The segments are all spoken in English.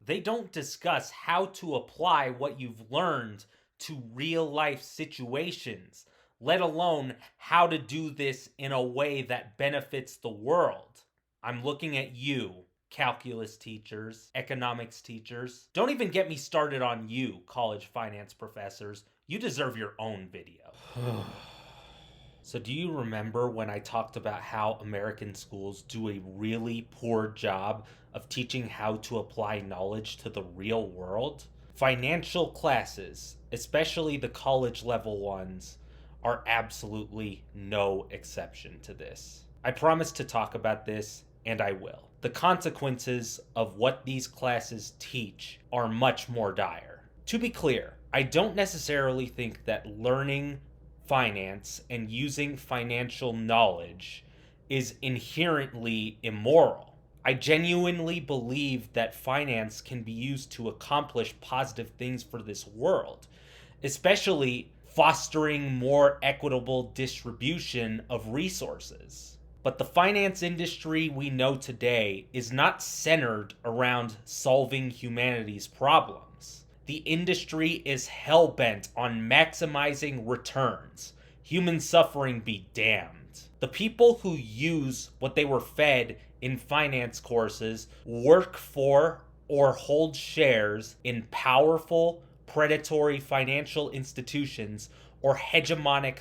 They don't discuss how to apply what you've learned to real life situations, let alone how to do this in a way that benefits the world. I'm looking at you, calculus teachers, economics teachers. Don't even get me started on you, college finance professors. You deserve your own video. So do you remember when I talked about how American schools do a really poor job of teaching how to apply knowledge to the real world? Financial classes, especially the college level ones, are absolutely no exception to this. I promised to talk about this, and I will. The consequences of what these classes teach are much more dire. To be clear, I don't necessarily think that learning finance and using financial knowledge is inherently immoral. I genuinely believe that finance can be used to accomplish positive things for this world, especially fostering more equitable distribution of resources. But the finance industry we know today is not centered around solving humanity's problems. The industry is hell-bent on maximizing returns. Human suffering be damned. The people who use what they were fed in finance courses work for or hold shares in powerful, predatory financial institutions or hegemonic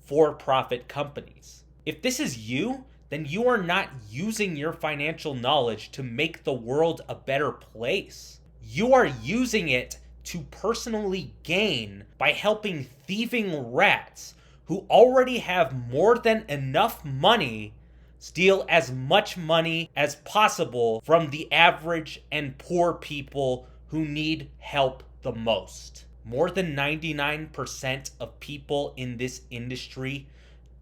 for-profit companies. If this is you, then you are not using your financial knowledge to make the world a better place. You are using it to personally gain by helping thieving rats who already have more than enough money steal as much money as possible from the average and poor people who need help the most. More than 99% of people in this industry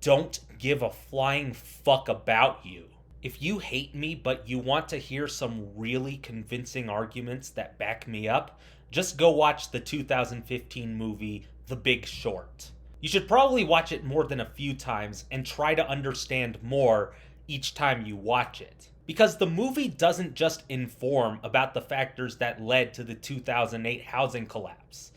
don't give a flying fuck about you. If you hate me but you want to hear some really convincing arguments that back me up, just go watch the 2015 movie The Big Short. You should probably watch it more than a few times and try to understand more each time you watch it. Because the movie doesn't just inform about the factors that led to the 2008 housing collapse.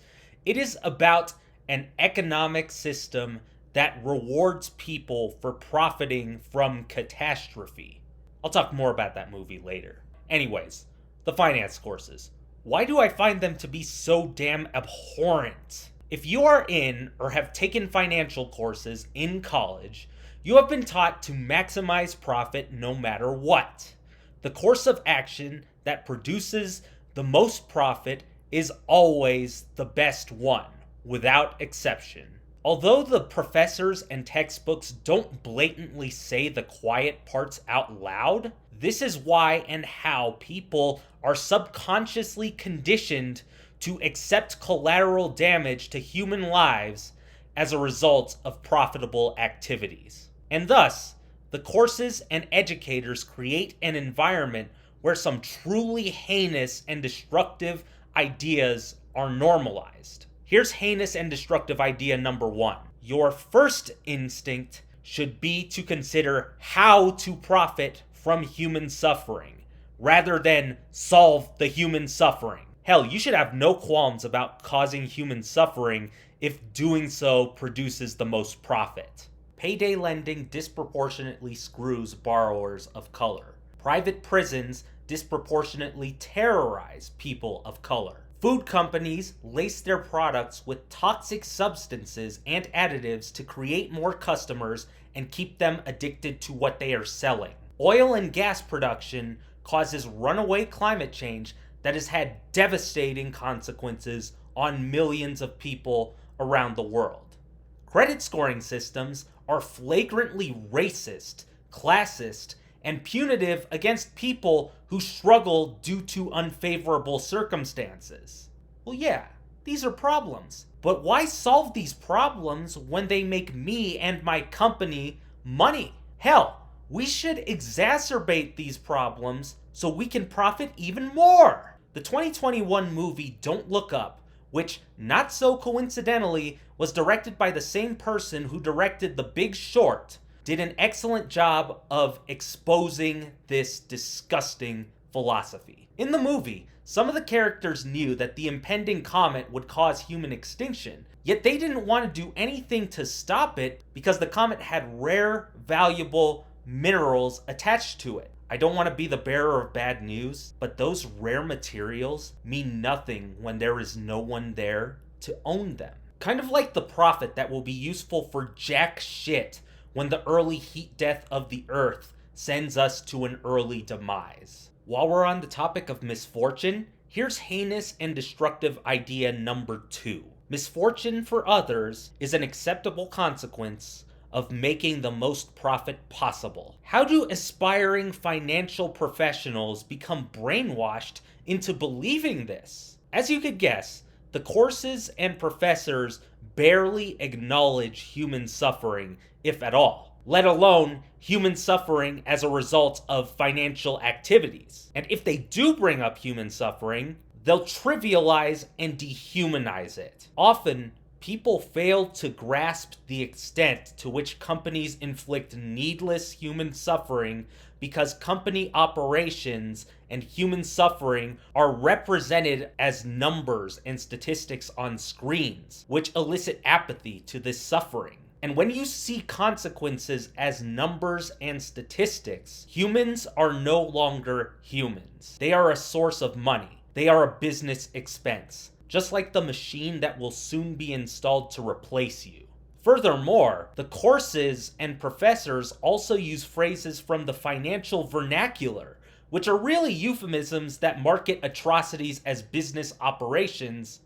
It is about an economic system that rewards people for profiting from catastrophe. I'll talk more about that movie later. Anyways, the finance courses. Why do I find them to be so damn abhorrent? If you are in or have taken financial courses in college, you have been taught to maximize profit no matter what. The course of action that produces the most profit is always the best one, without exception. Although the professors and textbooks don't blatantly say the quiet parts out loud, this is why and how people are subconsciously conditioned to accept collateral damage to human lives as a result of profitable activities. And thus, the courses and educators create an environment where some truly heinous and destructive ideas are normalized. Here's heinous and destructive idea number 1. Your first instinct should be to consider how to profit from human suffering, rather than solve the human suffering. Hell, you should have no qualms about causing human suffering if doing so produces the most profit. Payday lending disproportionately screws borrowers of color. Private prisons disproportionately terrorize people of color. Food companies lace their products with toxic substances and additives to create more customers and keep them addicted to what they are selling. Oil and gas production causes runaway climate change that has had devastating consequences on millions of people around the world. Credit scoring systems are flagrantly racist, classist, and punitive against people who struggle due to unfavorable circumstances. Well, yeah, these are problems. But why solve these problems when they make me and my company money? Hell, we should exacerbate these problems so we can profit even more. The 2021 movie Don't Look Up, which, not so coincidentally, was directed by the same person who directed The Big Short, did an excellent job of exposing this disgusting philosophy. In the movie, Some of the characters knew that the impending comet would cause human extinction, yet they didn't want to do anything to stop it because the comet had rare, valuable minerals attached to it. I don't want to be the bearer of bad news, but those rare materials mean nothing when there is no one there to own them. Kind of like the prophet that will be useful for jack shit when the early heat death of the earth sends us to an early demise. While we're on the topic of misfortune, here's heinous and destructive idea number 2. Misfortune for others is an acceptable consequence of making the most profit possible. How do aspiring financial professionals become brainwashed into believing this? As you could guess, the courses and professors barely acknowledge human suffering, if at all, let alone human suffering as a result of financial activities. And if they do bring up human suffering, they'll trivialize and dehumanize it. Often, people fail to grasp the extent to which companies inflict needless human suffering because company operations and human suffering are represented as numbers and statistics on screens, which elicit apathy to this suffering. And when you see consequences as numbers and statistics, humans are no longer humans. They are a source of money. They are a business expense, just like the machine that will soon be installed to replace you. Furthermore, the courses and professors also use phrases from the financial vernacular, which are really euphemisms that market atrocities as business operations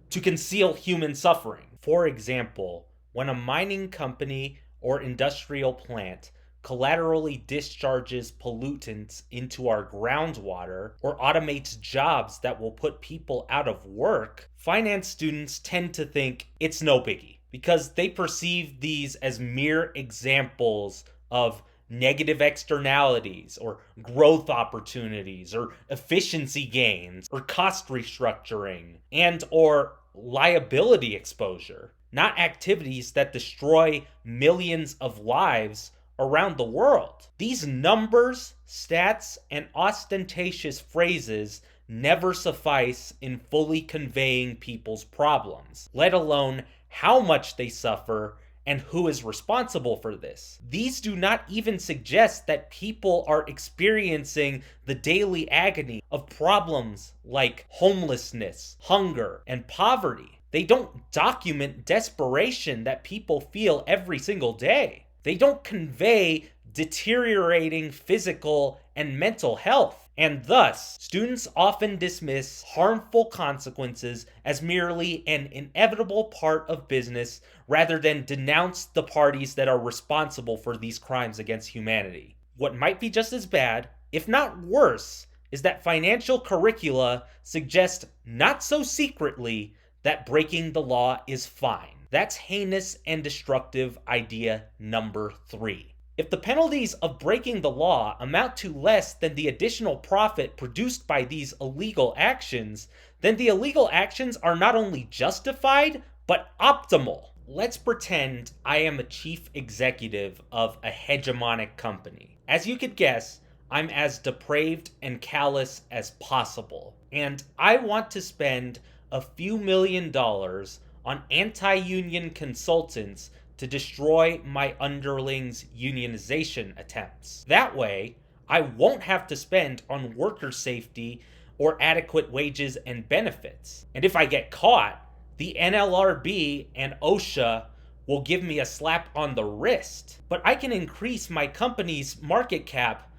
to conceal human suffering. For example, when a mining company or industrial plant collaterally discharges pollutants into our groundwater or automates jobs that will put people out of work, finance students tend to think it's no biggie because they perceive these as mere examples of negative externalities or growth opportunities or efficiency gains or cost restructuring and or liability exposure, not activities that destroy millions of lives around the world. These numbers, stats, and ostentatious phrases never suffice in fully conveying people's problems, let alone how much they suffer and who is responsible for this. These do not even suggest that people are experiencing the daily agony of problems like homelessness, hunger, and poverty. They don't document desperation that people feel every single day. They don't convey deteriorating physical and mental health. And thus, students often dismiss harmful consequences as merely an inevitable part of business rather than denounce the parties that are responsible for these crimes against humanity. What might be just as bad, if not worse, is that financial curricula suggest not so secretly that breaking the law is fine. That's heinous and destructive idea number 3. If the penalties of breaking the law amount to less than the additional profit produced by these illegal actions, then the illegal actions are not only justified, but optimal. Let's pretend I am a chief executive of a hegemonic company. As you could guess, I'm as depraved and callous as possible. And I want to spend a few $1,000,000 on anti-union consultants to destroy my underlings' unionization attempts. That way, I won't have to spend on worker safety or adequate wages and benefits. And if I get caught, the NLRB and OSHA will give me a slap on the wrist. But I can increase my company's market cap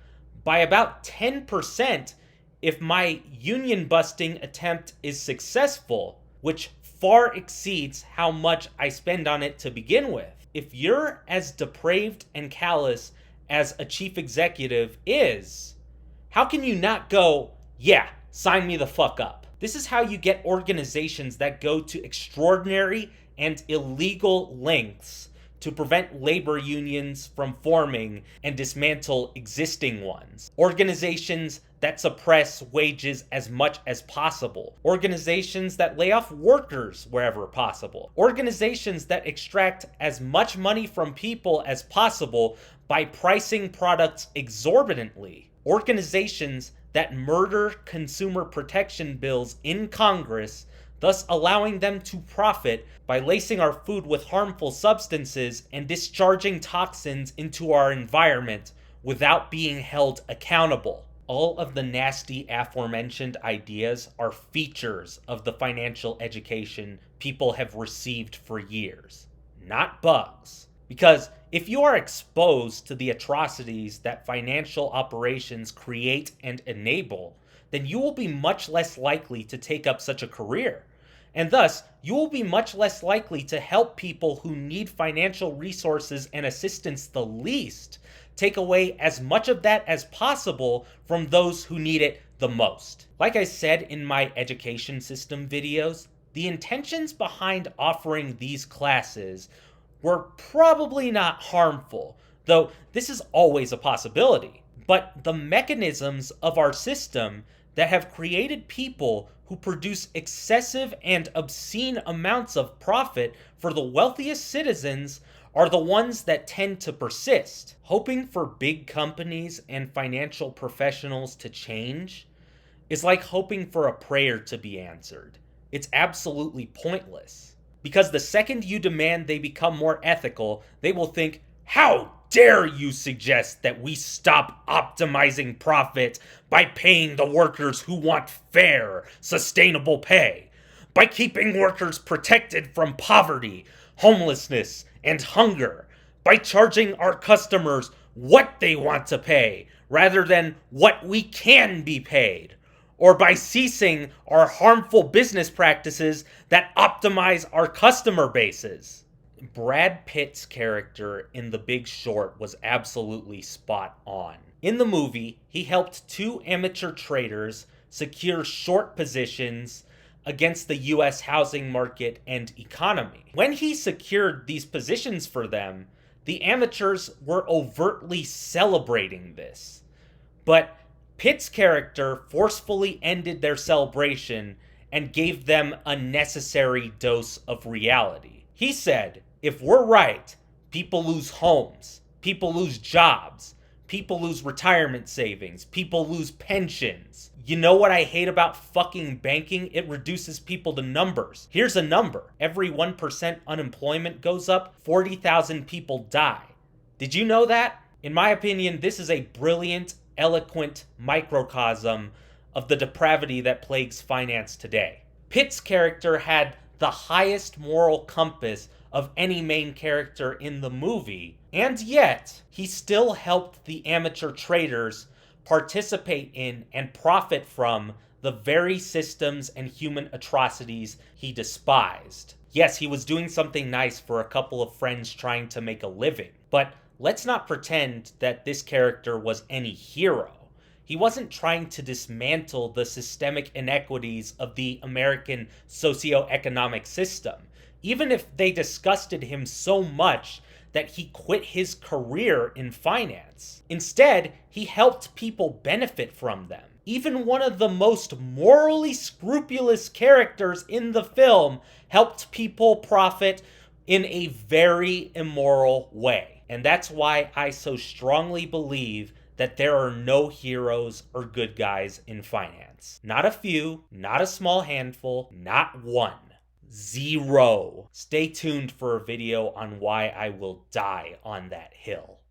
by about 10% if my union busting attempt is successful, which far exceeds how much I spend on it to begin with. If you're as depraved and callous as a chief executive is, how can you not go, yeah, sign me the fuck up? This is how you get organizations that go to extraordinary and illegal lengths to prevent labor unions from forming and dismantle existing ones. Organizations that suppress wages as much as possible. Organizations that lay off workers wherever possible. Organizations that extract as much money from people as possible by pricing products exorbitantly. Organizations that murder consumer protection bills in Congress, thus allowing them to profit by lacing our food with harmful substances and discharging toxins into our environment without being held accountable. All of the nasty aforementioned ideas are features of the financial education people have received for years, not bugs. Because if you are exposed to the atrocities that financial operations create and enable, then you will be much less likely to take up such a career. And thus, you will be much less likely to help people who need financial resources and assistance the least take away as much of that as possible from those who need it the most. Like I said in my education system videos, the intentions behind offering these classes were probably not harmful, though this is always a possibility. But the mechanisms of our system that have created people who produce excessive and obscene amounts of profit for the wealthiest citizens are the ones that tend to persist. Hoping for big companies and financial professionals to change is like hoping for a prayer to be answered. It's absolutely pointless. Because the second you demand they become more ethical, they will think, how dare you suggest that we stop optimizing profit by paying the workers who want fair, sustainable pay, by keeping workers protected from poverty, homelessness, and hunger, by charging our customers what they want to pay rather than what we can be paid, or by ceasing our harmful business practices that optimize our customer bases. Brad Pitt's character in The Big Short was absolutely spot on. In the movie, he helped two amateur traders secure short positions against the US housing market and economy. When he secured these positions for them, the amateurs were overtly celebrating this. But Pitt's character forcefully ended their celebration and gave them a necessary dose of reality. He said, if we're right, people lose homes, people lose jobs, people lose retirement savings, people lose pensions. You know what I hate about fucking banking? It reduces people to numbers. Here's a number. Every 1% unemployment goes up, 40,000 people die. Did you know that? In my opinion, this is a brilliant, eloquent microcosm of the depravity that plagues finance today. Pitt's character had the highest moral compass of any main character in the movie, and yet he still helped the amateur traders participate in and profit from the very systems and human atrocities he despised. Yes, he was doing something nice for a couple of friends trying to make a living, but let's not pretend that this character was any hero. He wasn't trying to dismantle the systemic inequities of the American socioeconomic system, even if they disgusted him so much that he quit his career in finance. Instead, he helped people benefit from them. Even one of the most morally scrupulous characters in the film helped people profit in a very immoral way. And that's why I so strongly believe that there are no heroes or good guys in finance. Not a few, not a small handful, not one. Zero. Stay tuned for a video on why I will die on that hill.